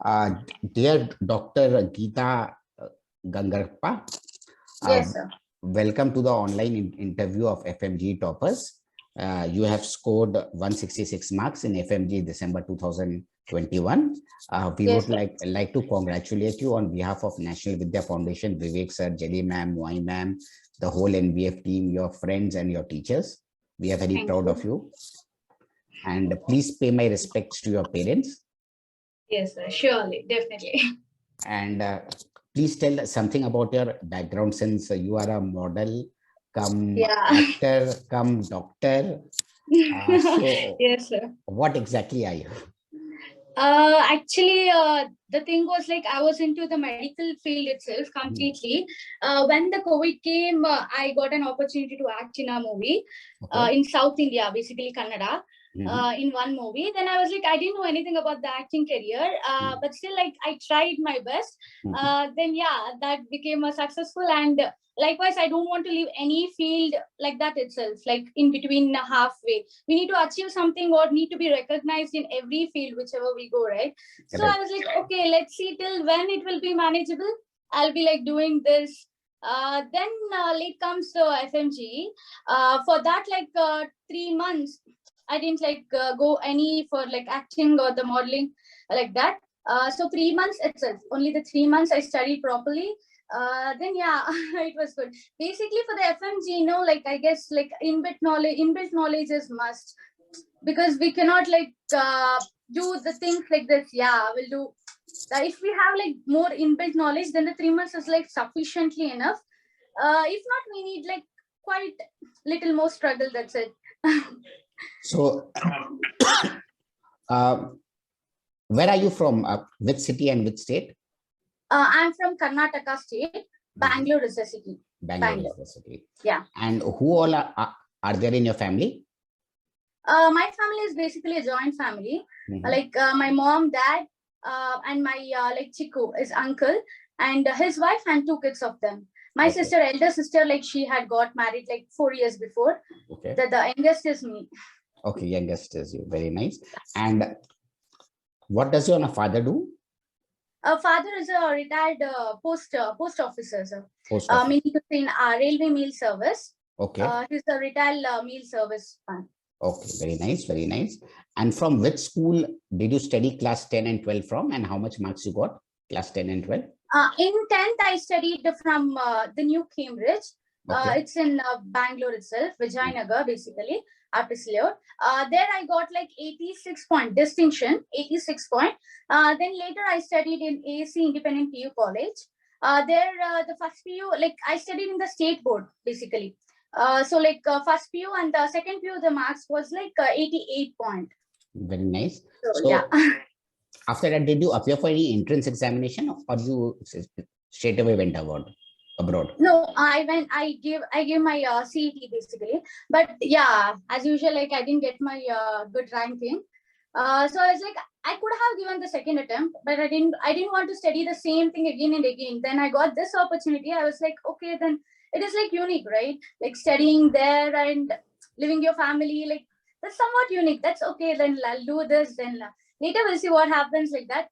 Uh, Dear Dr. Geetha Gangappa, Yes, sir. welcome to the online interview of FMGE Toppers. You have scored 166 marks in FMGE December 2021. We Yes, would like to congratulate you on behalf of National Vidya Foundation, Vivek sir, Jelly ma'am, Wai ma'am, the whole NVF team, your friends and your teachers. We are very proud of you. And please pay my respects to your parents. Yes, sir. Surely, definitely. And please tell us something about your background, since you are a model, come actor, come doctor. So yes, sir. what exactly are you? Actually, the thing was like I was into the medical field itself completely. When the COVID came, I got an opportunity to act in a movie in South India, basically Kannada. In one movie, then I was like, I didn't know anything about the acting career, but still, like, I tried my best. Then yeah, that became a successful, and likewise, I don't want to leave any field like that itself, like in between halfway. We need to achieve something or need to be recognized in every field, whichever we go, right? So I was like, okay, let's see till when it will be manageable. I'll be like doing this. Then late comes the FMG. For that, like 3 months, I didn't like go any for like acting or the modeling like that. So 3 months itself, only the 3 months I studied properly. Then yeah, it was good. Basically for the FMG, like I guess like inbuilt knowledge is must, because we cannot like do the things like this. Yeah, we'll do. If we have like more inbuilt knowledge, then the 3 months is like sufficiently enough. If not, we need like quite little more struggle. That's it. So, where are you from? Which city and which state? I'm from Karnataka state. Bangalore is the city. Bangalore is the city. Yeah. And who all are there in your family? My family is basically a joint family. Like my mom, dad, and my like Chiku is uncle, and his wife and 2 kids of them. My sister, elder sister, like she had got married like 4 years before. The youngest is me. Okay, youngest is you. Very nice. And what does your father do? Father is a retired post officer, sir. Meaning to say in railway meal service. Okay. He's a retired meal service man. Okay, very nice, very nice. And from which school did you study class 10 and 12 from, and how much marks you got class 10 and 12? In 10th, I studied from the New Cambridge. It's in Bangalore itself, Vijayanagar, basically, Artist Layout. There I got like 86 point distinction, 86 point. Then later I studied in ASC Independent PU College. There, the first PU, like I studied in the state board, basically. So like first PU and the second PU, the marks was like 88 point. Very nice. So yeah. After that, did you appear for any entrance examination, or you straight away went abroad? No, I gave my CET basically, but yeah, as usual, like I didn't get my good ranking. So I was like, I could have given the second attempt, but I didn't want to study the same thing again and again. Then I got this opportunity. I was like, okay, then it is like unique, right? Like studying there and living your family, like that's somewhat unique. That's okay. Then I'll do this. Then later we'll see what happens like that.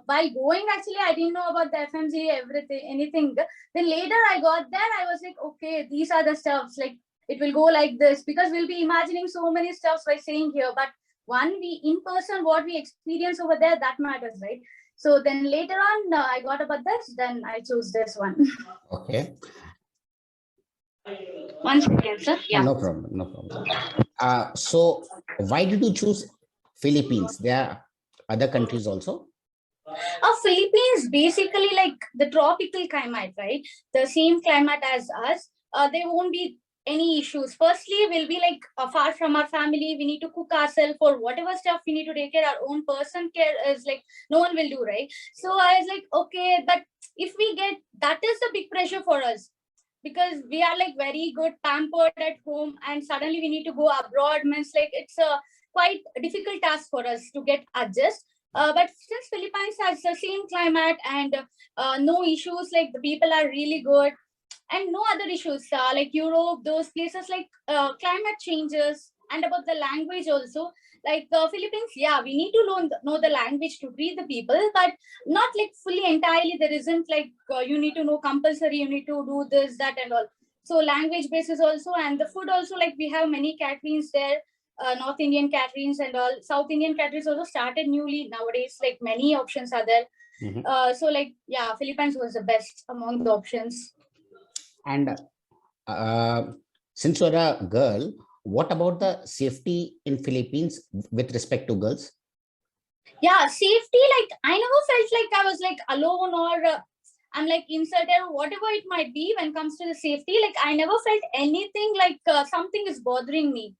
While going, actually, I didn't know about the FMG, everything, anything. Then later I got there, I was like, okay, these are the stuffs. Like it will go like this, because we'll be imagining so many stuffs by saying here. But we in person, what we experience over there, that matters, right? So then later on, I got about this. Then I chose this one. Okay. 1 second, sir. Yeah. No problem. No problem. So why did you choose Philippines? There are other countries also. Philippines, basically like the tropical climate, right? The same climate as us. There won't be any issues. Firstly, we'll be like far from our family. We need to cook ourselves for whatever stuff we need to take care. Our own person care is like no one will do, right? So I was like, okay, but if we get, that is the big pressure for us, because we are like very good pampered at home, and suddenly we need to go abroad. Means like it's a quite difficult task for us to get adjust. But since Philippines has the same climate and no issues, like the people are really good, and no other issues like Europe, those places like climate changes And about the language also, like Philippines, yeah, we need to know the language to greet the people, but not like fully entirely. There isn't like you need to know compulsory, you need to do this, that, and all. So language basis also, and the food also, like we have many canteens there, North Indian canteens and all. South Indian canteens also started newly nowadays, like many options are there. So like, yeah, Philippines was the best among the options. And since you're a girl, what about the safety in Philippines with respect to girls? Yeah, safety, like I never felt like I was like alone or I'm like inserted or whatever it might be when it comes to the safety. Like I never felt anything like something is bothering me,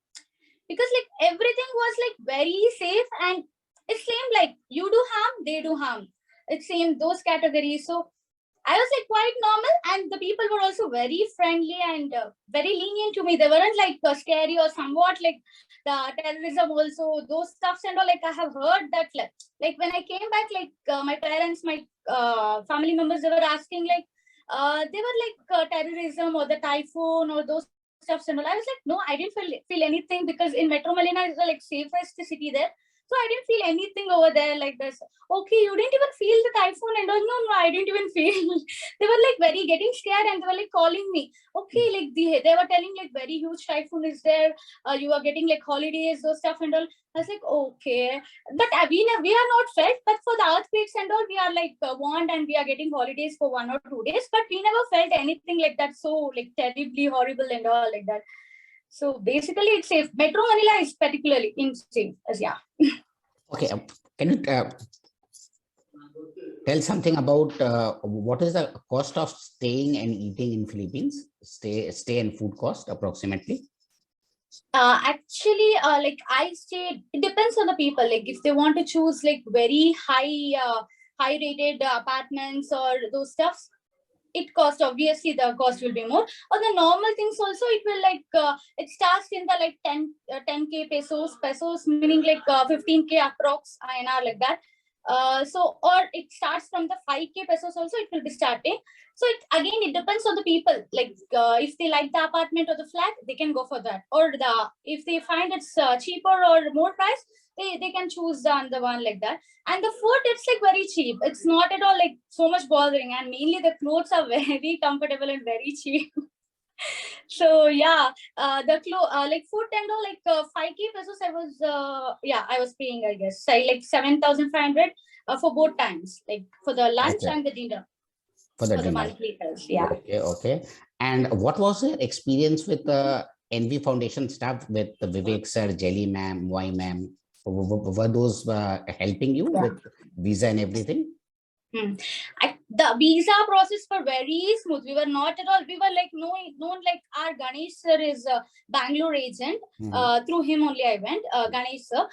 because like everything was like very safe, and it seemed like you do harm, they do harm. It seemed those categories. So I was like quite normal, and the people were also very friendly and very lenient to me. They weren't like scary or somewhat like the terrorism also, those stuffs and all. Like I have heard that like when I came back, like my parents, my family members, they were asking like they were like terrorism or the typhoon or those stuffs and all. I was like, no, I didn't feel anything, because in Metro Manila is the like safest city there. So I didn't feel anything over there like this. Okay, you didn't even feel the typhoon and all. No, no, I didn't even feel. They were like very getting scared, and they were like calling me. Okay, like they were telling like very huge typhoon is there. You are getting like holidays, those stuff and all. I was like, okay, but we are not felt. But for the earthquakes and all, we are like warned, and we are getting holidays for 1 or 2 days. But we never felt anything like that. So like terribly horrible and all like that. So basically, it's safe. Metro Manila is particularly insane. As yeah. Okay, can you tell something about what is the cost of staying and eating in Philippines? Stay and food cost approximately. Actually, like I stayed. It depends on the people. Like if they want to choose like very high rated apartments or those stuffs, it costs, obviously the cost will be more. Or the normal things also, it will like it starts in the like 10k pesos meaning like 15k approx INR like that. So or it starts from the 5k pesos also, it will be starting. So it depends on the people. Like if they like the apartment or the flat, they can go for that. Or if they find it's cheaper or more price, they can choose the one like that. And the food, it's like very cheap. It's not at all like so much bothering, and mainly the clothes are very comfortable and very cheap. So yeah, like food and all, like 5k pesos I was I was paying, I guess, say like 7,500 for both times, like for the lunch and the dinner. For the dinner. Monthly bills, yeah. Okay. And what was your experience with the NVFoundation staff, with the Vivek sir, Jelly ma'am, Y ma'am? Were those helping you with visa and everything? The visa process were very smooth. We were not at all. We were like known like our Ganesh sir is a Bangalore agent. Through him only I went. Ganesh sir.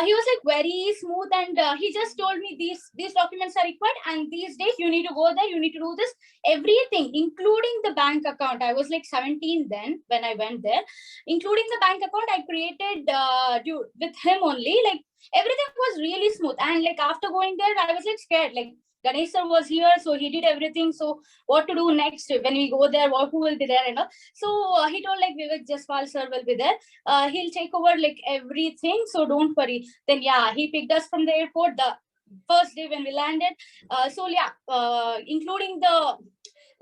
He was like very smooth, and he just told me these documents are required, and these days you need to go there. You need to do this, everything, including the bank account. I was like 17 then when I went there, including the bank account. I created with him only. Like everything was really smooth, and like after going there, I was like scared. Like Ganesh sir was here, so he did everything. So what to do next when we go there? Who will be there and all? So he told like Vivek Jaiswal sir will be there. He'll take over like everything. So don't worry. Then yeah, he picked us from the airport the first day when we landed. Including the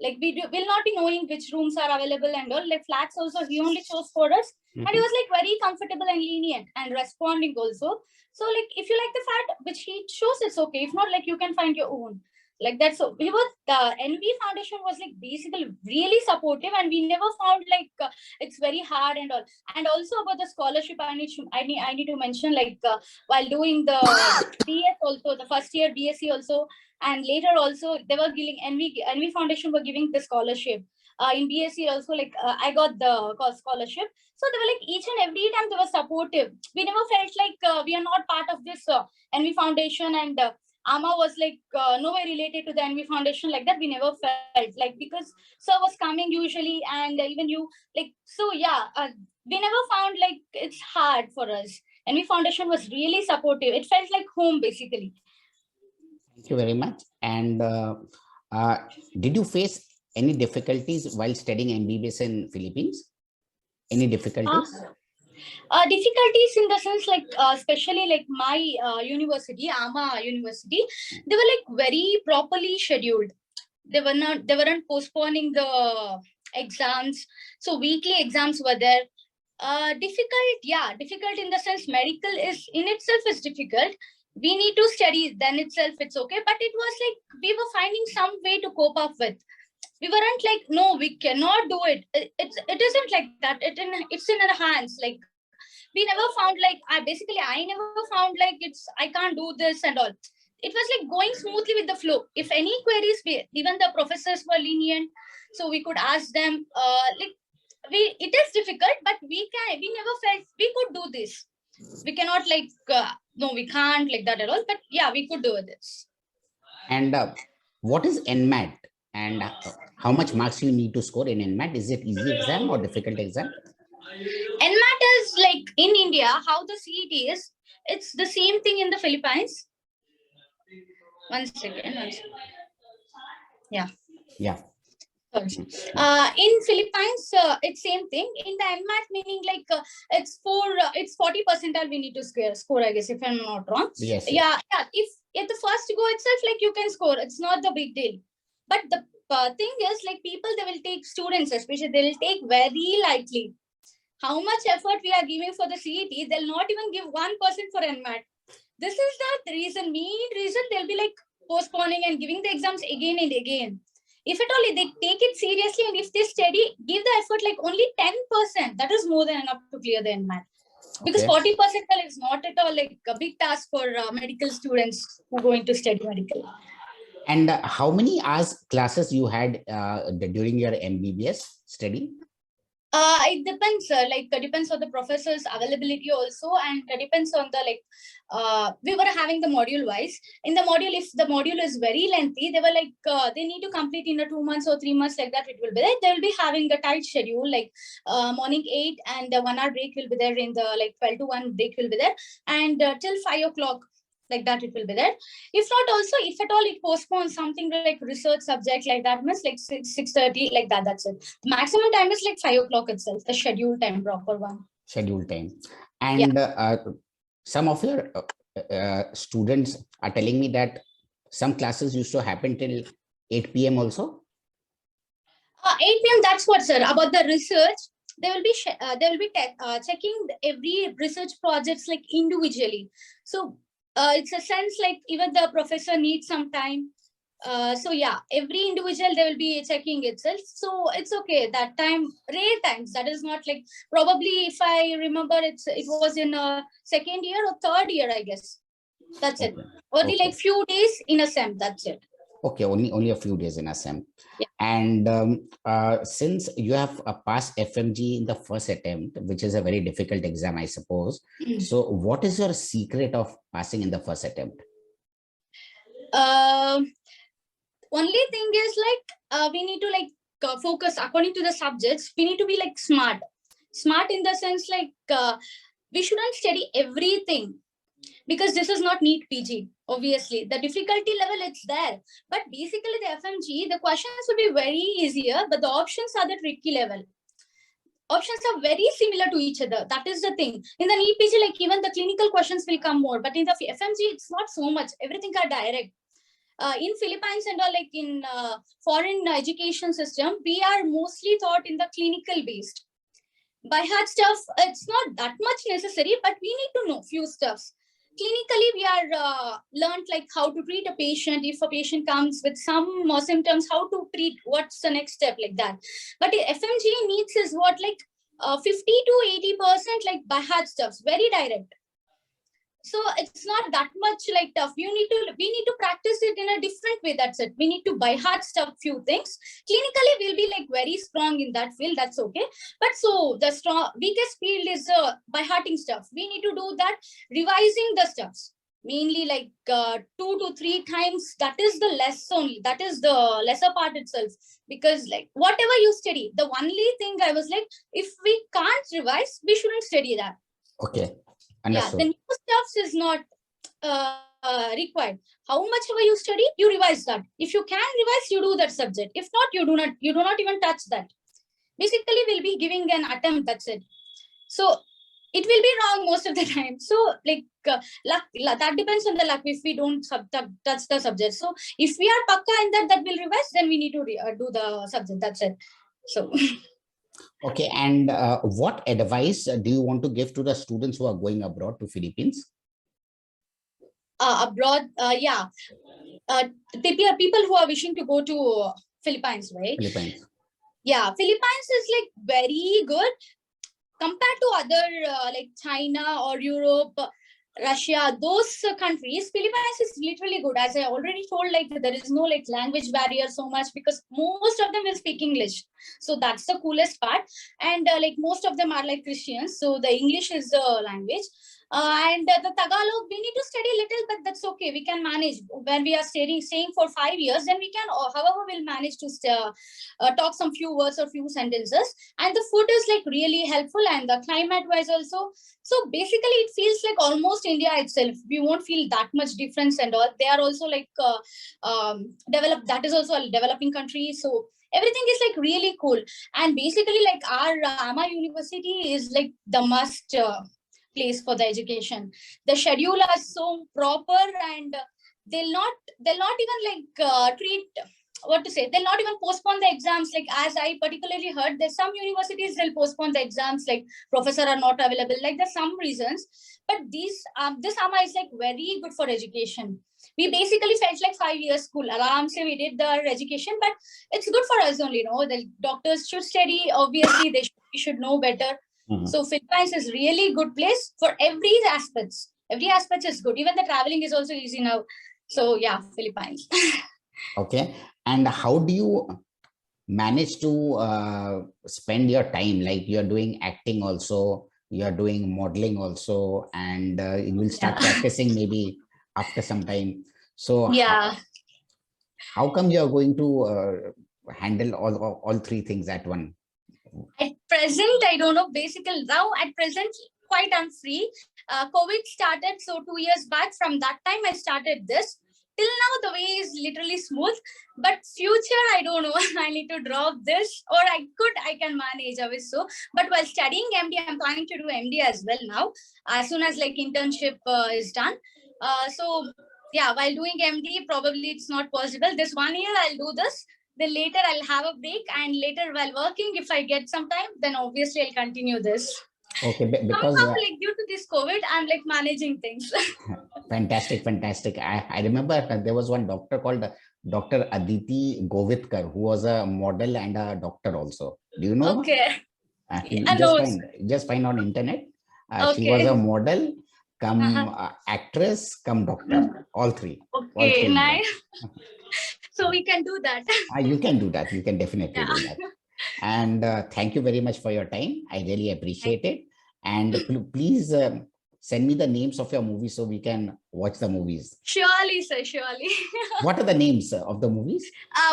like will not be knowing which rooms are available and all. Like flats also he only chose for us, and he was like very comfortable and lenient and responding also. So like if you like the flat which he chose, it's okay. If not, like you can find your own. Like that. So we were the NVFoundation was like basically really supportive, and we never found like it's very hard and all. And also about the scholarship, I need to mention like while doing the BS also, the first year BSc also, and later also they were giving NVFoundation were giving the scholarship. In BSc also, like I got the scholarship. So they were like each and every time they were supportive. We never felt like we are not part of this NVFoundation, and Ama was like nowhere related to the NVFoundation like that. We never felt like, because sir was coming usually, and even you like. So yeah, we never found like it's hard for us. NVFoundation was really supportive. It felt like home basically. Thank you very much. And did you face any difficulties while studying MBBS in Philippines? Any difficulties? Difficulties in the sense like especially like my university, AMA University, they were like very properly scheduled. They weren't postponing the exams, so weekly exams were there. Difficult in the sense medical is in itself is difficult. We need to study, then itself it's okay, but it was like we were finding some way to cope up with. We weren't like, no, we cannot do it. It isn't like that. It's in our hands. Like we never found like I never found like I can't do this and all. It was like going smoothly with the flow. If any queries, even the professors were lenient, so we could ask them. Like it is difficult, but we never felt we could do this. We cannot like no, we can't like that at all. But yeah, we could do this. And what is NMAT? And how much marks you need to score in NMAT? Is it easy exam or difficult exam? NMAT is like in India, how the CET is. It's the same thing in the Philippines. One second. Yeah. Yeah. In Philippines, it's same thing. In the NMAT, meaning like it's 40 percentile we need to score, I guess, if I'm not wrong. Yes. Yeah. If at the first go itself, like you can score, it's not the big deal. But the thing is, like people, they will take students, especially they will take very lightly. How much effort we are giving for the CET, they'll not even give 1% for NMAT. This is the main reason they'll be like postponing and giving the exams again and again. If at all they take it seriously and if they study, give the effort like only 10%, that is more than enough to clear the NMAT. Because 40% is not at all like a big task for medical students who are going to study medical. And how many hours classes you had during your MBBS study? It depends, depends on the professor's availability also, and depends on the we were having the module wise. In the module, if the module is very lengthy, they were like they need to complete in 2 months or 3 months, like that it will be there. They will be having the tight schedule, like morning 8 and 1 hour break will be there, in the 12 to 1 break will be there, and till 5 o'clock. Like that it will be there. If not also, if at all it postpones something like research subject like that, means like 6:30 like that, that's it. Maximum time is like 5 o'clock itself, the scheduled time, proper one. Scheduled time. And some of your students are telling me that some classes used to happen till 8 p.m. also. 8 p.m. That's what, sir. About the research, they will be checking every research projects like individually. So it's a sense like even the professor needs some time. So yeah, every individual they will be checking itself. So it's okay. That time, rare times. That is not like, probably if I remember, it was in second year or third year, I guess. That's it. Only like few days in a sem. That's it. Okay, only a few days in a sem. Yeah. And since you have passed FMG in the first attempt, which is a very difficult exam, I suppose. So what is your secret of passing in the first attempt? Only thing is like we need to like focus according to the subjects. We need to be like smart in the sense like we shouldn't study everything, because this is not NEET PG. Obviously the difficulty level, it's there, but basically the FMG, the questions will be very easier, but the options are the tricky level. Options are very similar to each other. That is the thing. In the NEET PG, like even the clinical questions will come more, but in the FMG it's not so much. Everything are direct. In Philippines and all, like in foreign education system, we are mostly taught in the clinical based. By heart stuff, it's not that much necessary, but we need to know few stuffs. Clinically, we are learned like how to treat a patient. If a patient comes with some more symptoms, how to treat, what's the next step, like that. But FMG needs is what, like 50 to 80% like by heart stuffs, very direct. So it's not that much like tough. We need to practice it in a different way. That's it. We need to by heart stuff few things. Clinically, we'll be like very strong in that field. That's okay. But so the weakest field is by hearting stuff. We need to do that, revising the stuffs. Mainly like 2 to 3 times. That is the less only. That is the lesser part itself. Because like whatever you study, the only thing I was like, if we can't revise, we shouldn't study that. Okay. Understood. Yeah, the new stuff is not required. How much ever you study, you revise that. If you can revise, you do that subject. If not, you do not even touch that. Basically, we'll be giving an attempt. That's it. So it will be wrong most of the time. So like luck, that depends on the luck if we don't touch the subject. So if we are pakka in that, that will revise, then we need to do the subject. That's it. So Okay, and what advice do you want to give to the students who are going abroad to Philippines? Abroad, yeah, people who are wishing to go to Philippines, right? Philippines. Yeah, Philippines is like very good compared to other like China or Europe, Russia, those countries. Philippines is literally good. As I already told, like there is no like language barrier so much because most of them will speak English. So that's the coolest part. And like most of them are like Christians. So the English is the language. And the Tagalog, we need to study a little, but that's okay. We can manage. When we are staying for 5 years, then we can, however, we'll manage to talk some few words or few sentences. And the food is like really helpful, and the climate wise also. So basically, it feels like almost India itself. We won't feel that much difference and all. They are also like developed. That is also a developing country. So everything is like really cool. And basically, like our AMA University is like the must place for the education. The schedule is so proper, and they'll not even like treat, what to say, they'll not even postpone the exams. Like as I particularly heard, there's some universities they'll postpone the exams, like professor are not available, like there's some reasons. But this AMA is like very good for education. We basically felt like 5 years school. Aram se we did the education, but it's good for us only. The doctors should study. Obviously, we should know better. So Philippines is really good place for every aspects. Every aspect is good. Even the traveling is also easy now. So yeah, Philippines. Okay. And how do you manage to spend your time? Like you're doing acting also, you're doing modeling also, and you will start practicing maybe after some time. So yeah. How come you're going to handle all three things at one? At present, I don't know. Basically, now at present, quite I'm free. COVID started, so 2 years back. From that time, I started this. Till now, the way is literally smooth. But future, I don't know. I need to drop this, or I can manage. I wish so. But while studying MD, I'm planning to do MD as well now. As soon as like internship is done. So yeah, while doing MD, probably it's not possible. This 1 year, I'll do this. Then later I'll have a break, and later while working, if I get some time, then obviously I'll continue this. Okay, because somehow like due to this COVID, I'm like managing things. fantastic. I remember there was one doctor called Dr. Aditi Govitkar, who was a model and a doctor also. Do you know? Okay. Just find on internet. Okay. She was a model, come actress, come doctor. All three. Okay, all three nice. So we can do that. You can do that. You can definitely do that. And thank you very much for your time. I really appreciate it. And please send me the names of your movies so we can watch the movies. Surely, sir. Surely. What are the names of the movies?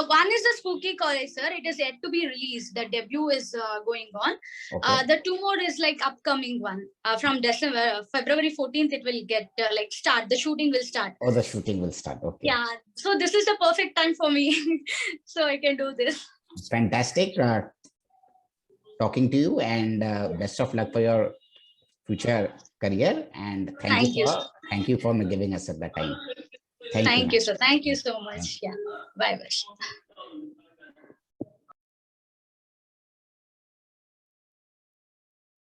One is the Spooky College, sir. It is yet to be released. The debut is going on. Okay. The two more is like upcoming one. From December, February 14th, it will get like start. The shooting will start. Oh, the shooting will start. Okay. Yeah. So this is the perfect time for me. So I can do this. Fantastic. Talking to you, and best of luck for your future career. And thank you for giving us the time. Thank you, sir. Thank you so much. Yeah. Bye.